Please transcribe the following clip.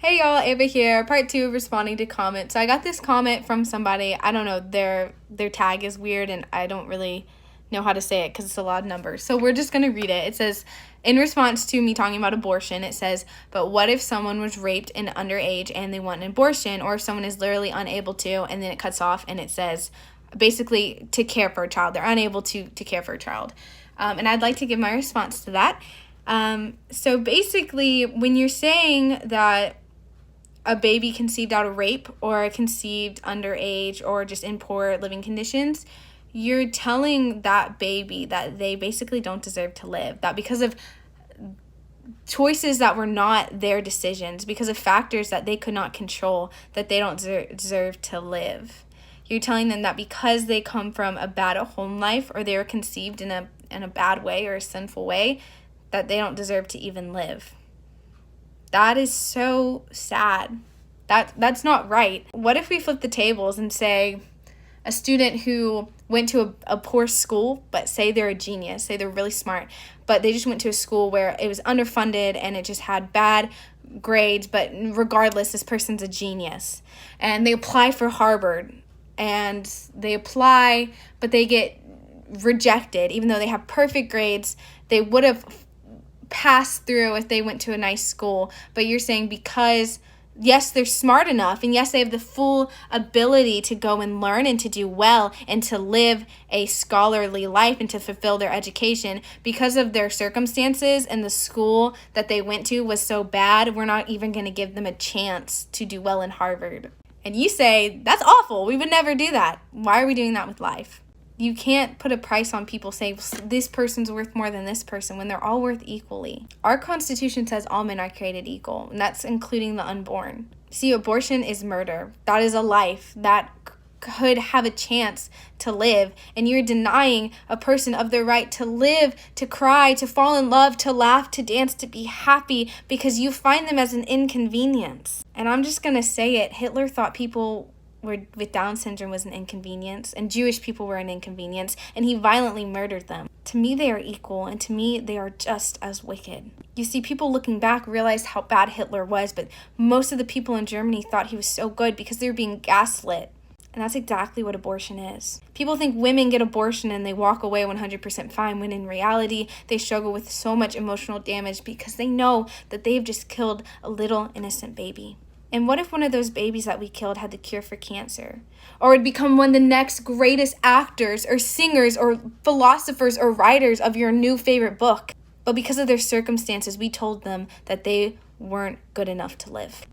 Hey y'all, Ava here, part 2 of responding to comments. So I got this comment from somebody, I don't know, their tag is weird and I don't really know how to say it because it's a lot of numbers. So we're just going to read it. It says, in response to me talking about abortion, it says, but what if someone was raped in underage and they want an abortion, or if someone is literally unable to, and then it cuts off and it says, basically, to care for a child. They're unable to care for a child. And I'd like to give my response to that. So basically, when you're saying that a baby conceived out of rape or conceived underage or just in poor living conditions, you're telling that baby that they basically don't deserve to live, that because of choices that were not their decisions, because of factors that they could not control, that they don't deserve to live. You're telling them that because they come from a bad home life or they were conceived in a bad way or a sinful way, that they don't deserve to even live. That is so sad. That's not right. What if we flip the tables and say a student who went to a poor school, but say they're a genius, say they're really smart, but they just went to a school where it was underfunded and it just had bad grades, but regardless, this person's a genius. And they apply for Harvard, and they apply, but they get rejected, even though they have perfect grades. They would have passed through if they went to a nice school, but you're saying because yes, they're smart enough, and yes, they have the full ability to go and learn and to do well and to live a scholarly life and to fulfill their education, because of their circumstances and the school that they went to was so bad, we're not even going to give them a chance to do well in Harvard. And you say, that's awful, we would never do that. Why are we doing that with life? You can't put a price on people saying this person's worth more than this person when they're all worth equally. Our Constitution says all men are created equal, and that's including the unborn. See, abortion is murder. That is a life that could have a chance to live, and you're denying a person of their right to live, to cry, to fall in love, to laugh, to dance, to be happy, because you find them as an inconvenience. And I'm just gonna say it, Hitler thought people with Down syndrome was an inconvenience, and Jewish people were an inconvenience, and he violently murdered them. To me, they are equal, and to me, they are just as wicked. You see, people looking back realized how bad Hitler was, but most of the people in Germany thought he was so good because they were being gaslit. And that's exactly what abortion is. People think women get abortion and they walk away 100% fine, when in reality, they struggle with so much emotional damage because they know that they've just killed a little innocent baby. And what if one of those babies that we killed had the cure for cancer? Or would become one of the next greatest actors or singers or philosophers or writers of your new favorite book? But because of their circumstances, we told them that they weren't good enough to live.